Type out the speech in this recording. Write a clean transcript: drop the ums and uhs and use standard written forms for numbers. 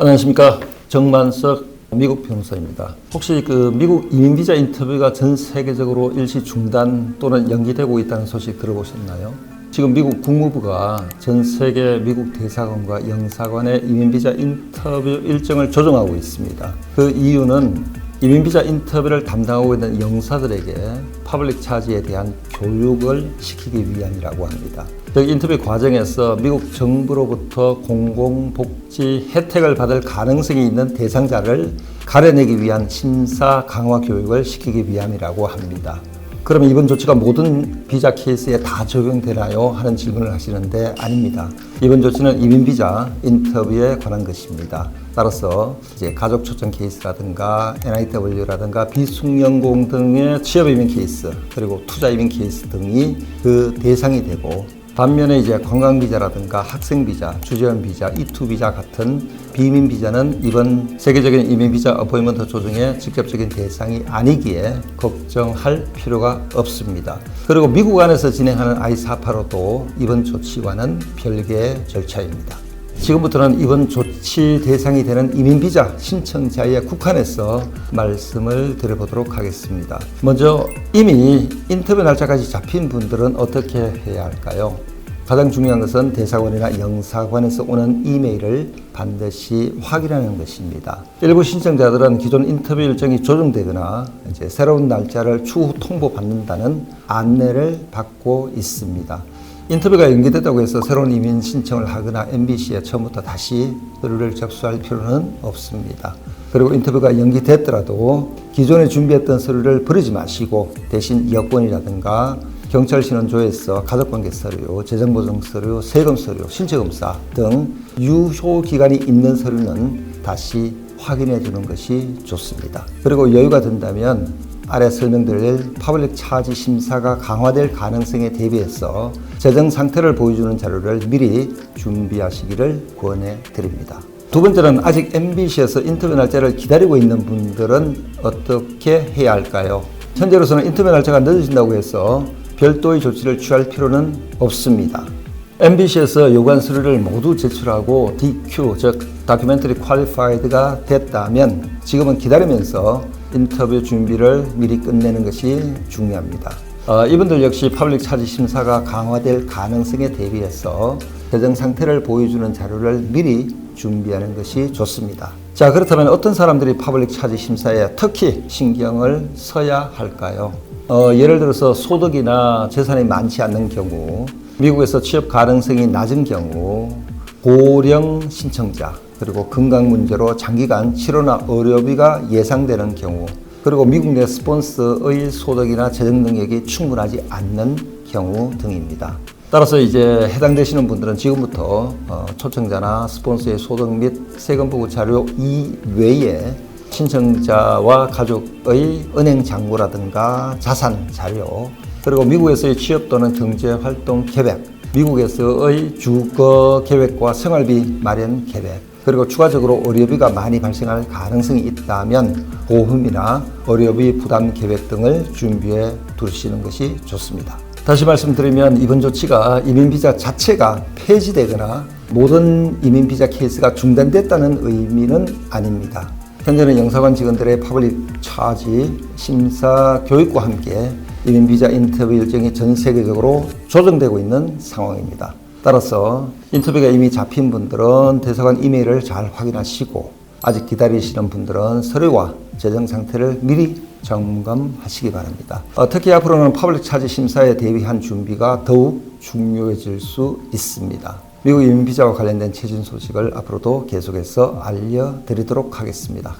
안녕하십니까. 정만석 미국 변호사입니다. 혹시 미국 이민 비자 인터뷰가 전 세계적으로 일시 중단 또는 연기되고 있다는 소식 들어보셨나요? 지금 미국 국무부가 전 세계 미국 대사관과 영사관의 이민 비자 인터뷰 일정을 조정하고 있습니다. 그 이유는 이민 비자 인터뷰를 담당하고 있는 영사들에게 퍼블릭 차지에 대한 교육을 시키기 위함이라고 합니다. 인터뷰 과정에서 미국 정부로부터 공공복지 혜택을 받을 가능성이 있는 대상자를 가려내기 위한 심사 강화 교육을 시키기 위함이라고 합니다. 그러면 이번 조치가 모든 비자 케이스에 다 적용되나요? 하는 질문을 하시는데 아닙니다. 이번 조치는 이민 비자 인터뷰에 관한 것입니다. 따라서 이제 가족 초청 케이스라든가 NIW라든가 비숙련공 등의 취업 이민 케이스 그리고 투자 이민 케이스 등이 그 대상이 되고, 반면에 이제 관광 비자라든가 학생 비자, 주재원 비자, E2 비자 같은 비이민 비자는 이번 세계적인 이민 비자 어포인먼트 조정의 직접적인 대상이 아니기에 걱정할 필요가 없습니다. 그리고 미국 안에서 진행하는 I-485도 이번 조치와는 별개의 절차입니다. 지금부터는 이번 조치 대상이 되는 이민 비자 신청자에 국한해서 말씀을 드려보도록 하겠습니다. 먼저 이미 인터뷰 날짜까지 잡힌 분들은 어떻게 해야 할까요? 가장 중요한 것은 대사관이나 영사관에서 오는 이메일을 반드시 확인하는 것입니다. 일부 신청자들은 기존 인터뷰 일정이 조정되거나 이제 새로운 날짜를 추후 통보받는다는 안내를 받고 있습니다. 인터뷰가 연기됐다고 해서 새로운 이민 신청을 하거나 MBC에 처음부터 다시 서류를 접수할 필요는 없습니다. 그리고 인터뷰가 연기됐더라도 기존에 준비했던 서류를 버리지 마시고 대신 여권이라든가 경찰 신원조회서, 가족관계 서류, 재정보증 서류, 세금 서류, 신체검사 등 유효 기간이 있는 서류는 다시 확인해 주는 것이 좋습니다. 그리고 여유가 된다면 아래 설명드릴 퍼블릭 차지 심사가 강화될 가능성에 대비해서 재정 상태를 보여주는 자료를 미리 준비하시기를 권해 드립니다. 두 번째는 아직 MBC에서 인터뷰 날짜를 기다리고 있는 분들은 어떻게 해야 할까요? 현재로서는 인터뷰 날짜가 늦어진다고 해서 별도의 조치를 취할 필요는 없습니다. MBC에서 요구한 서류를 모두 제출하고 DQ, 즉 다큐멘터리 퀄리파이드가 됐다면 지금은 기다리면서 인터뷰 준비를 미리 끝내는 것이 중요합니다. 이분들 역시 퍼블릭 차지 심사가 강화될 가능성에 대비해서 재정 상태를 보여주는 자료를 미리 준비하는 것이 좋습니다. 자, 그렇다면 어떤 사람들이 퍼블릭 차지 심사에 특히 신경을 써야 할까요? 예를 들어서 소득이나 재산이 많지 않는 경우, 미국에서 취업 가능성이 낮은 경우, 고령 신청자, 그리고 건강 문제로 장기간 치료나 의료비가 예상되는 경우, 그리고 미국 내 스폰서의 소득이나 재정 능력이 충분하지 않는 경우 등입니다. 따라서 이제 해당되시는 분들은 지금부터 초청자나 스폰서의 소득 및 세금 보고 자료 이외에 신청자와 가족의 은행 잔고라든가 자산 자료, 그리고 미국에서의 취업 또는 경제활동 계획, 미국에서의 주거 계획과 생활비 마련 계획, 그리고 추가적으로 의료비가 많이 발생할 가능성이 있다면 보험이나 의료비 부담 계획 등을 준비해 두시는 것이 좋습니다. 다시 말씀드리면 이번 조치가 이민비자 자체가 폐지되거나 모든 이민비자 케이스가 중단됐다는 의미는 아닙니다. 현재는 영사관 직원들의 퍼블릭 차지 심사 교육과 함께 이민비자 인터뷰 일정이 전 세계적으로 조정되고 있는 상황입니다. 따라서 인터뷰가 이미 잡힌 분들은 대사관 이메일을 잘 확인하시고, 아직 기다리시는 분들은 서류와 재정 상태를 미리 점검하시기 바랍니다. 특히 앞으로는 퍼블릭 차지 심사에 대비한 준비가 더욱 중요해질 수 있습니다. 미국 이민 비자와 관련된 최신 소식을 앞으로도 계속해서 알려드리도록 하겠습니다.